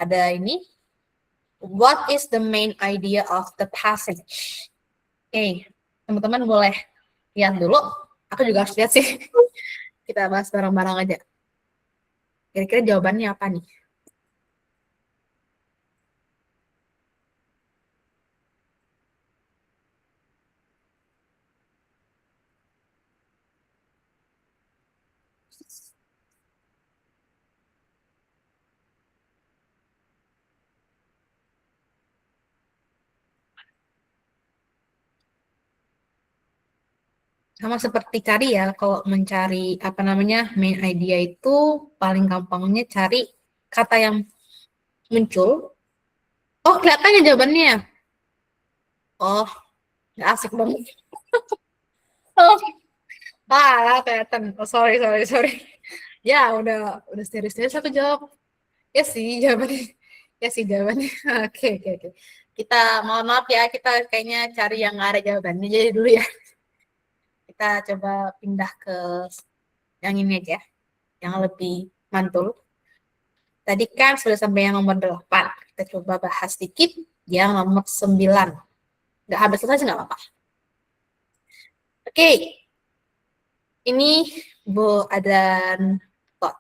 Ada ini. What is the main idea of the passage? Oke, teman-teman boleh lihat dulu. Aku juga harus lihat sih. Kita bahas bareng-bareng aja. Kira-kira jawabannya apa nih? Sama seperti cari ya, kalau mencari apa namanya main idea itu paling gampangnya cari kata yang muncul. Oh, kelihatannya jawabannya. Oh, nggak asik banget. Oh, kelihatan. Oh, sorry. Ya, udah serius aku jawab. Ya sih jawabannya. Oke. Kita mohon maaf ya, kita kayaknya cari yang nggak ada jawabannya jadi dulu ya. Kita coba pindah ke yang ini aja, yang lebih mantul. Tadi kan sudah sampai yang nomor 8. Kita coba bahas sedikit yang nomor 9. Nggak habis selesai nggak apa-apa. Oke. Ini ada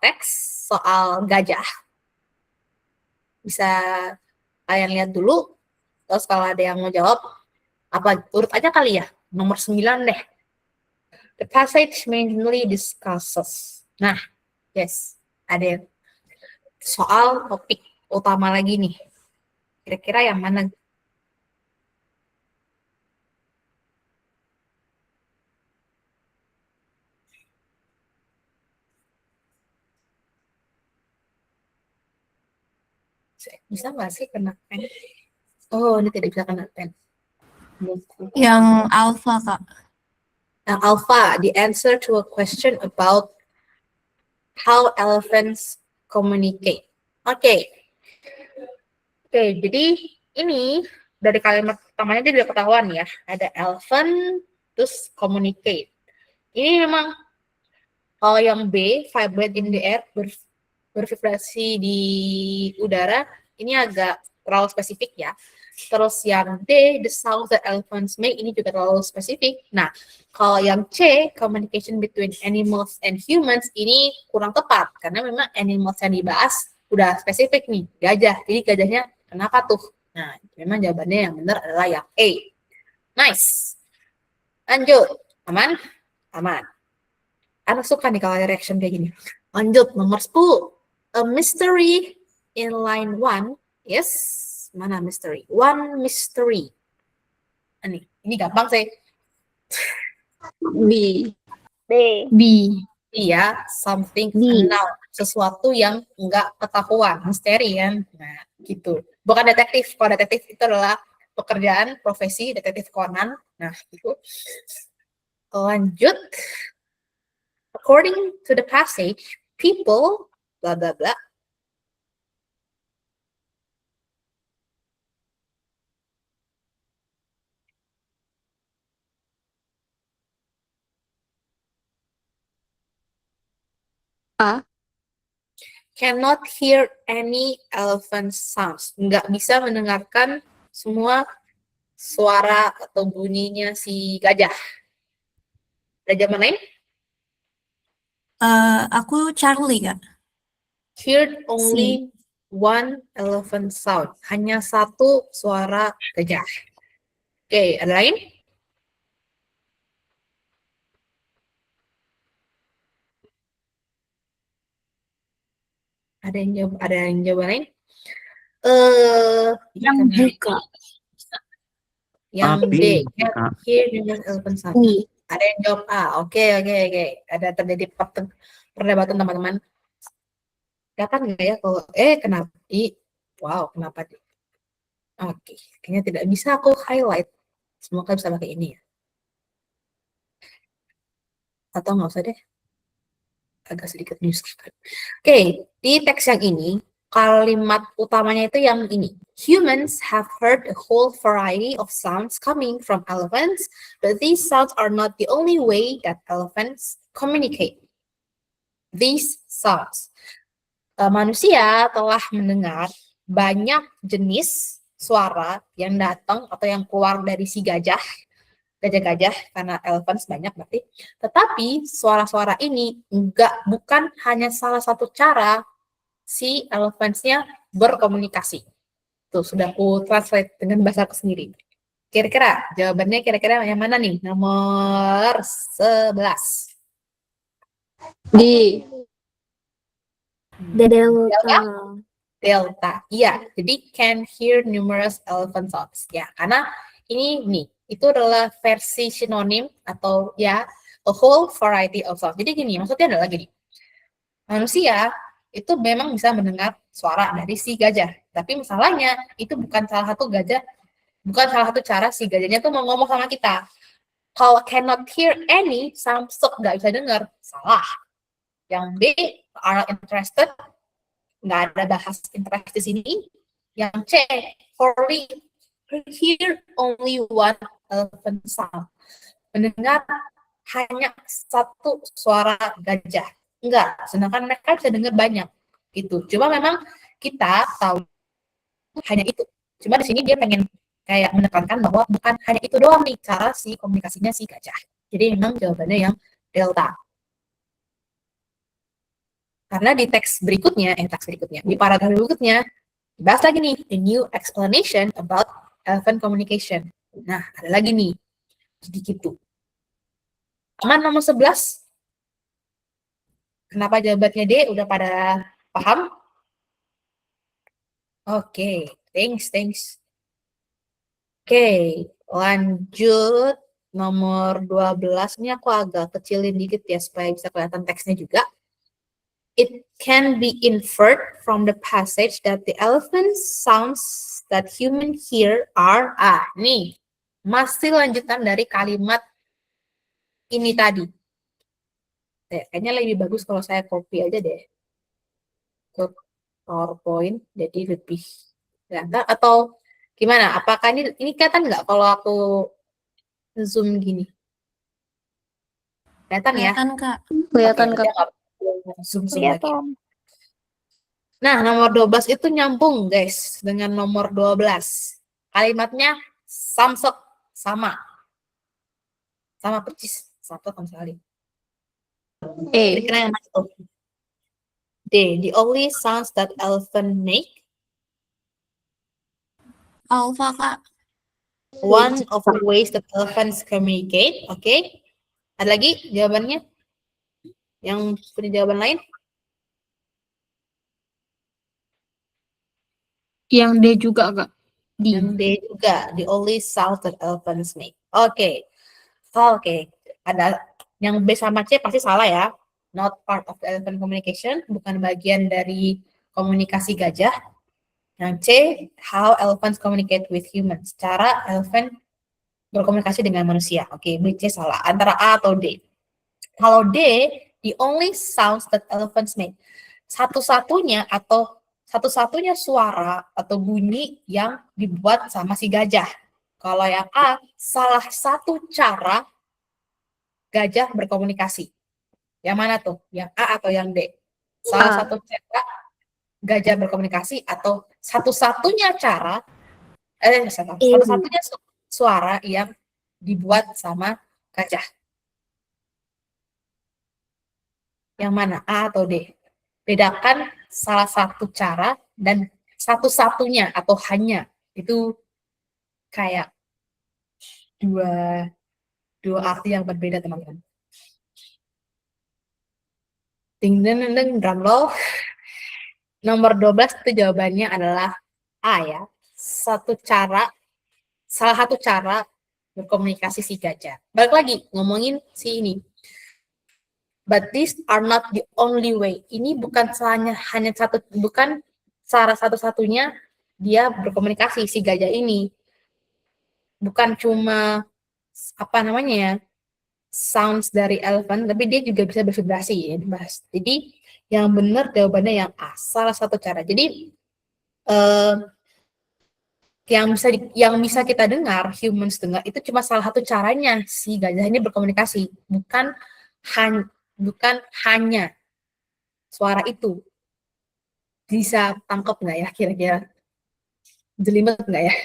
teks soal gajah. Bisa kalian lihat dulu. Terus kalau ada yang mau jawab, apa urut aja kali ya. Nomor 9 deh. The passage mainly discusses. Nah, yes, ada soal topik utama lagi nih. Kira-kira yang mana? Bisa nggak sih kena pen? Oh, ini tidak bisa kena pen. Yang alpha, Kak. Now, alpha, the answer to a question about how elephants communicate. Oke, jadi ini dari kalimat pertamanya dia udah ketahuan ya. Ada elephant, terus communicate. Ini memang kalau yang B, vibrate in the air, bervibrasi di udara, ini agak terlalu spesifik ya. Terus yang D, the sound that elephants make, ini juga terlalu spesifik. Nah, kalau yang C, communication between animals and humans, ini kurang tepat. Karena memang animals yang dibahas udah spesifik nih, gajah. Jadi gajahnya kenapa tuh? Nah, memang jawabannya yang benar adalah yang A. Nice. Lanjut. Aman? Aman. Anak suka nih kalau ada reaction kayak gini. Lanjut, nomor 10. A mystery in line 1 is, mana mystery? One mystery. Ini gampang sih. B. B. B. Iya, something B. unknown. Sesuatu yang enggak ketahuan. Misteri kan? Nah, gitu. Bukan detektif. Kalau detektif itu adalah pekerjaan, profesi, detektif Conan. Nah, gitu. Lanjut. According to the passage, people, blah, blah, blah, A. cannot hear any elephant sounds. Nggak bisa mendengarkan semua suara atau bunyinya si gajah. Gajah mana ini? Aku Charlie, Kak. Heard only one elephant sound. Hanya satu suara gajah. Oke, ada lain? Ada yang jawab lain? Yang B, Kak. Yang B. D. Can hear numerous elephant sound. B. Ada yang jawab A. Oke. Ada terjadi perdebatan teman-teman. Kelihatan nggak ya kalau kenapa? Wow, kenapa? Oke, kayaknya tidak bisa aku highlight. Semoga bisa pakai ini ya. Atau nggak usah deh. Agak sedikit menyusahkan. Oke, di teks yang ini, kalimat utamanya itu yang ini. Humans have heard a whole variety of sounds coming from elephants, but these sounds are not the only way that elephants communicate. These sounds. Manusia telah mendengar banyak jenis suara yang datang atau yang keluar dari si gajah-gajah, karena elephants banyak berarti. Tetapi suara-suara ini bukan hanya salah satu cara si elephants-nya berkomunikasi. Tuh, sudah aku translate dengan bahasa aku sendiri. Kira-kira jawabannya yang mana nih? Nomor 11. D. Delta. Iya, jadi can hear numerous elephant sounds. Ya, karena ini nih, itu adalah versi sinonim atau ya a whole variety of sounds. Jadi gini, maksudnya adalah gini. Manusia itu memang bisa mendengar suara dari si gajah. Tapi masalahnya itu bukan salah satu cara si gajahnya tuh mau ngomong sama kita. Kalau cannot hear any sounds, nggak bisa dengar, salah. Yang B, are interested, nggak ada bahas interest di sini. Yang C, hear only one elephant sound. Mendengar hanya satu suara gajah. Enggak, sedangkan mereka bisa dengar banyak. Gitu. Cuma memang kita tahu hanya itu. Cuma di sini dia pengen kayak menekankan bahwa bukan hanya itu doang nih cara si komunikasinya si gajah. Jadi memang jawabannya yang delta. Karena di teks berikutnya, di paragraf berikutnya, dibahas lagi nih, a new explanation about elephant communication. Nah, ada lagi nih, sedikit tuh. Aman nomor 11? Kenapa jawabannya D? Udah pada paham? Oke, thanks. Oke, lanjut. Nomor 12, ini aku agak kecilin dikit ya, supaya bisa kelihatan teksnya juga. It can be inferred from the passage that the elephant sounds that human hear are nih, masih lanjutan dari kalimat ini tadi. Kayaknya lebih bagus kalau saya copy aja deh ke PowerPoint, jadi lebih kelihatan. Atau gimana? Apakah ini kelihatan nggak kalau aku zoom gini? Kelihatan ya? Kelihatan, Kak. Kelihatan, Oke, Kak. zoom lagi. Nah, nomor 12 itu nyambung, guys, dengan nomor 12. Kalimatnya samsek, sama. Sama persis, satu sama sekali. Kira-kira yang mana tuh? D. The only sounds that elephant make. Alpha, Kak. One of the ways that elephants communicate. Oke. Ada lagi jawabannya? Yang punya jawaban lain? Yang D juga, Kak. D. Yang D juga. The only sounds that elephants make. Oke. Oke. Ada yang B sama C pasti salah ya. Not part of the elephant communication. Bukan bagian dari komunikasi gajah. Yang C, how elephants communicate with humans. Cara elephant berkomunikasi dengan manusia. Oke, B, C salah. Antara A atau D. Kalau D, the only sounds that elephants make. Satu-satunya suara atau bunyi yang dibuat sama si gajah. Kalau yang A, salah satu cara gajah berkomunikasi. Yang mana tuh? Yang A atau yang D? Salah satu cara gajah berkomunikasi atau satu-satunya cara satu-satunya suara yang dibuat sama gajah. Yang mana? A atau D? Bedakan salah satu cara dan satu-satunya atau hanya. Itu kayak dua arti yang berbeda, teman-teman. Ding ding ding, drum roll. Nomor 12 itu jawabannya adalah A ya. Salah satu cara berkomunikasi si gajah. Balik lagi ngomongin si ini. But these are not the only way. Ini bukan bukan cara satu-satunya dia berkomunikasi si gajah ini. Bukan cuma sounds dari elephant, tapi dia juga bisa bervibrasi ya, dibahas. Jadi yang benar jawabannya yang A, salah satu cara. Jadi yang bisa kita dengar, humans dengar itu cuma salah satu caranya si gajah ini berkomunikasi, bukan hanya suara itu. Bisa tangkap nggak ya kira-kira? Jelimet nggak ya?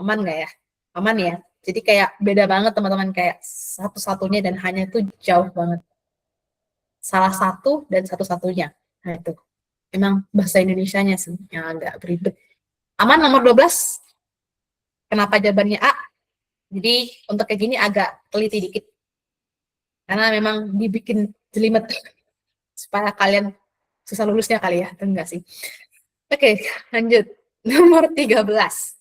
Aman nggak ya? Aman ya. Jadi kayak beda banget teman-teman, kayak satu-satunya dan hanya itu jauh banget. Salah satu dan satu-satunya. Nah itu. Emang bahasa Indonesianya sih yang agak beribet. Aman nomor 12? Kenapa jawabannya A? Jadi untuk kayak gini agak teliti dikit. Karena memang dibikin jelimet. Supaya kalian susah lulusnya kali ya. Enggak sih. Oke, lanjut. Nomor 13.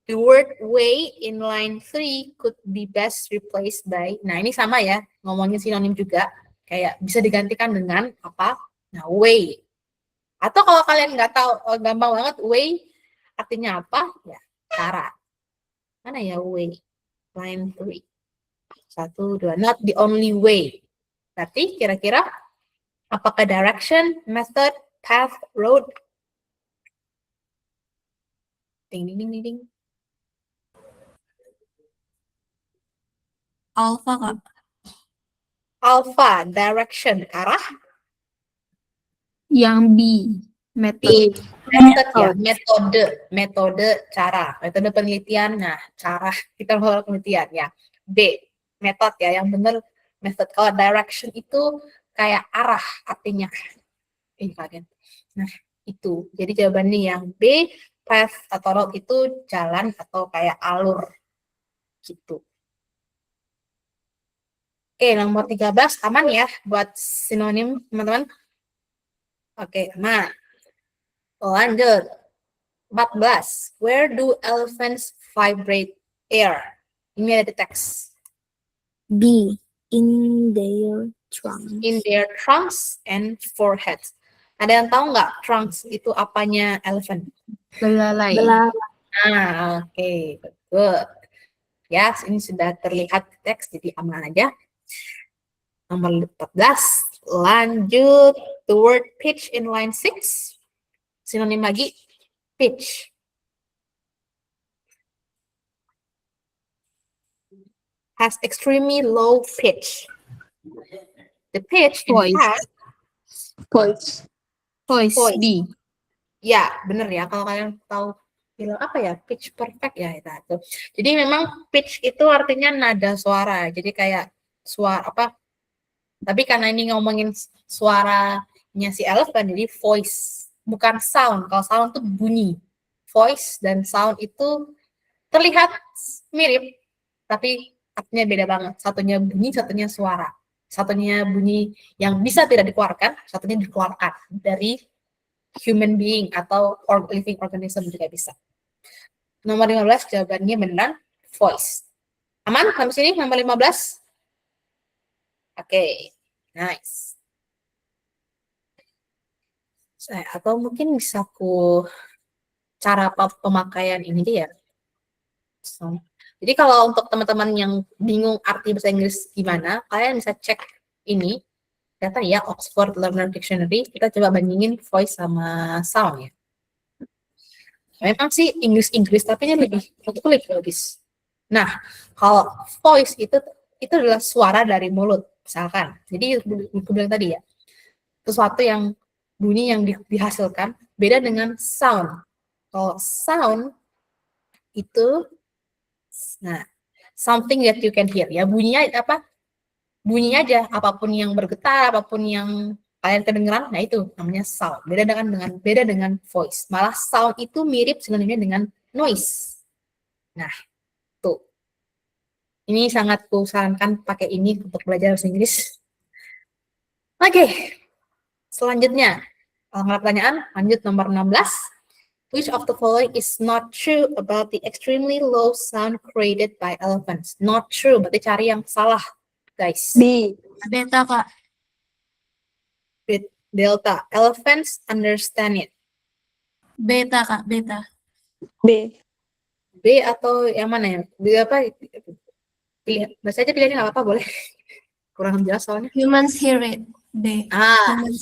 The word way in line 3 could be best replaced by, nah ini sama ya, ngomongin sinonim juga, kayak bisa digantikan dengan apa? Nah, way. Atau kalau kalian nggak tahu, gampang banget, way artinya apa? Ya, cara. Mana ya way? Line 3. 1, 2, not the only way. Berarti kira-kira apakah direction, method, path, road? Ding, ding, ding, ding, ding. Alpha, Kak. Alpha, direction, arah. Yang B. Method. Method ya, metode, cara, metode penelitian. Nah, cara kita melakukan penelitian ya. B, metode ya, yang benar method. Kalau direction itu kayak arah artinya. Nah, itu. Jadi jawabannya yang B, path atau road itu jalan atau kayak alur gitu. Oke, nomor 13 aman ya buat sinonim, teman-teman. Oke, aman. Lanjut. 14. Where do elephants vibrate air? Ini ada di teks. B. In their trunk. In their trunks and foreheads. Ada yang tahu nggak trunks itu apanya elephant? Belalai. Nah, oke, betul. Ya, ini sudah terlihat di teks, jadi aman aja. Nomor 14. Lanjut. The word pitch in line 6. Sinonim lagi, pitch. Has extremely low pitch. The pitch in Voice. fact, Voice. Voice. Voice. B. Ya, bener ya. Kalau kalian tahu film apa ya, pitch perfect ya itu. Jadi memang pitch itu artinya nada suara. Jadi kayak suara apa? Tapi karena ini ngomongin suaranya si elephant, jadi voice, bukan sound. Kalau sound itu bunyi. Voice dan sound itu terlihat mirip, tapi artinya beda banget. Satunya bunyi, satunya suara. Satunya bunyi yang bisa tidak dikeluarkan, satunya dikeluarkan dari human being atau living organism juga bisa. Nomor 15 jawabannya beneran voice. Aman sampai sini nomor 15? Oke, nice. Atau mungkin bisa cara pemakaian ini dia. Jadi kalau untuk teman-teman yang bingung arti bahasa Inggris gimana, kalian bisa cek ini data ya, Oxford Learner Dictionary. Kita coba bandingin voice sama sound ya. Memang sih Inggris tapi ini lebih logis. Nah, kalau voice itu adalah suara dari mulut, misalkan. Jadi aku bilang tadi ya, sesuatu yang bunyi yang dihasilkan beda dengan sound. Kalau sound itu, nah, something that you can hear ya, bunyinya apa? Bunyinya aja, apapun yang bergetar, apapun yang kalian kedengeran, nah itu namanya sound. Beda dengan voice. Malah sound itu mirip sebenarnya dengan noise. Nah, tuh. Ini sangat kusarankan pakai ini untuk belajar bahasa Inggris. Oke. Selanjutnya, kalau nggak pertanyaan, lanjut nomor 16. Which of the following is not true about the extremely low sound created by elephants? Not true, berarti cari yang salah, guys. B. Beta, Kak. Delta. Elephants understand it. Beta, Kak. Beta. B. B atau yang mana ya? B apa? Pilih, bahasa aja pilihannya nggak apa-apa, boleh. Kurang jelas soalnya. Humans hear it. B.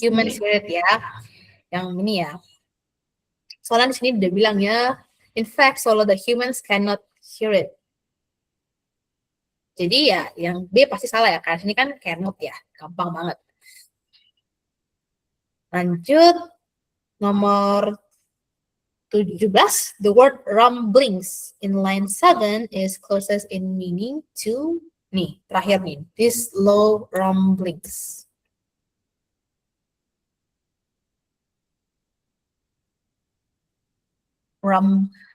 Human spirit ya. Yang ini ya. Soalnya di sini udah bilang ya, in fact, solo the humans cannot hear it. Jadi ya, yang B pasti salah ya, karena sini kan cannot ya, gampang banget. Lanjut, nomor 17, the word rumblings in line 7 is closest in meaning to, nih, terakhir nih, these low rumblings.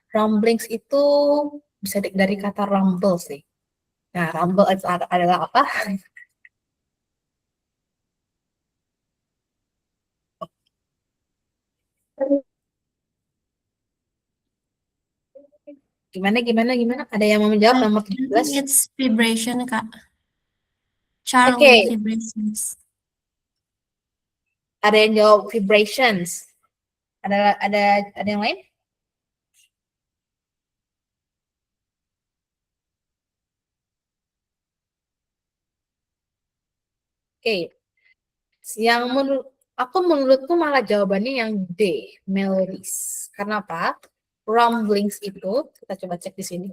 Rumblings itu bisa dari kata rumble sih. Nah, rumble itu adalah apa? Gimana? Ada yang mau menjawab nomor 17? It's vibration, Kak. Chart Oke. with vibrations. Ada yang jawab vibrations. Ada yang lain? Oke. Yang menurutku malah jawabannya yang D, melodies. Karena apa? Rumblings itu, kita coba cek di sini.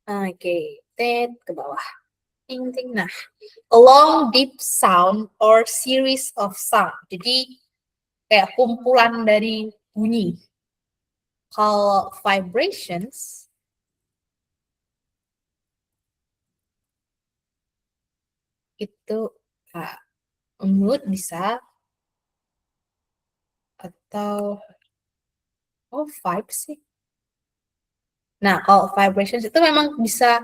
Oke, tet ke bawah. Ting ting. Nah, a long deep sound or series of sound. Jadi kayak kumpulan dari bunyi. Kalau vibrations itu mood bisa atau vibe sih. Nah, kalau vibrations itu memang bisa,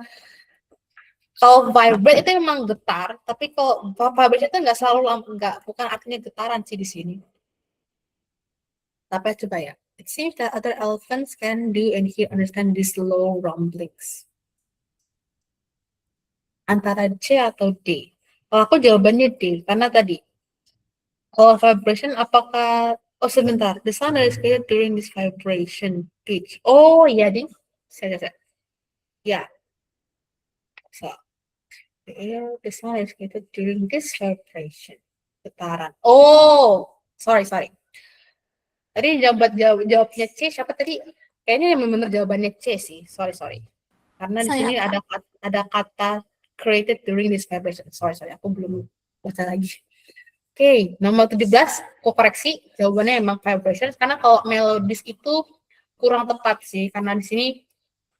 kalau vibrate itu memang getar, tapi kalau vibration itu nggak selalu, bukan artinya getaran sih di sini. Tapi coba ya. It seems that other elephants can do and hear, understand these low rumblings. Antara C atau D. Kalau aku jawabannya D, karena tadi kalau vibration apakah, sebentar, the sound that is created during this vibration pitch. Oh iya ding, ya. So, the sound that is created during this vibration, getaran. Oh, sorry. Tadi jawabnya C, siapa tadi? Kayaknya yang benar jawabannya C sih. Sorry. Karena di sini ada kata created during this vibration. Sorry, aku belum baca lagi. Oke, nomor 17, koreksi, jawabannya emang vibrations, karena kalau melodies itu kurang tepat sih, karena di sini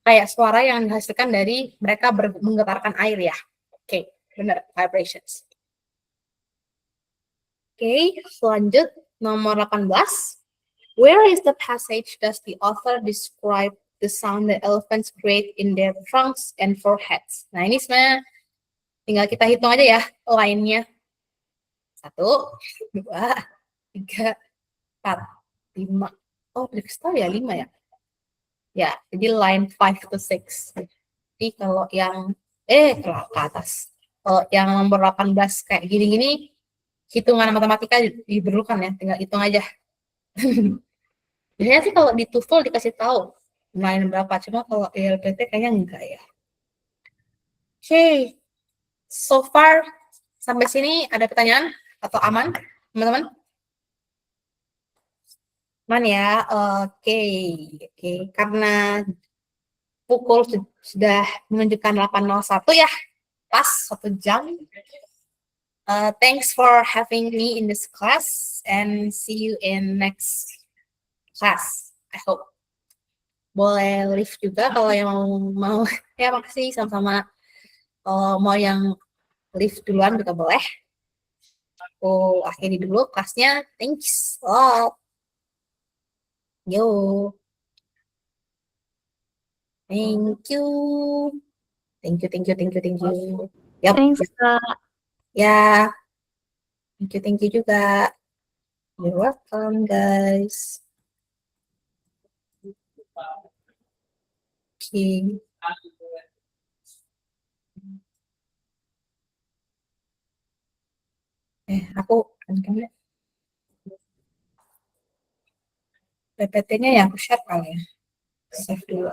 kayak suara yang dihasilkan dari mereka menggetarkan air ya. Oke, benar, vibrations. Oke, selanjut nomor 18. Where is the passage does the author describe the sound that elephants create in their trunks and foreheads? Nah, ini sebenarnya tinggal kita hitung aja ya line-nya. 1, 2, 3, 4, 5. Oh, Dexter ya 5 ya? Ya, jadi line 5 to 6. Jadi kalau yang ke atas. Kalau yang nomor 18 kayak gini-gini, hitungan matematika diperlukan ya, tinggal hitung aja. Biasanya sih kalau di TOEFL dikasih tahu line berapa, cuma kalau ILPT kayaknya enggak ya. Oke, so far sampai sini ada pertanyaan atau aman, teman-teman? Aman ya, oke. Karena pukul sudah menunjukkan 8.01 ya, pas 1 jam. Thanks for having me in this class and see you in next class. I hope. Boleh live juga kalau yang mau. Ya makasih sama-sama. Kalau mau yang live duluan juga boleh. Aku akhiri dulu kelasnya. Thanks a lot. Yo. Thank you. Thank you. Yep. Thanks, Kak. Ya. Thank you juga. You're welcome, guys. Okay. Aku kan PPT-nya ya aku share kali ya. Save dulu.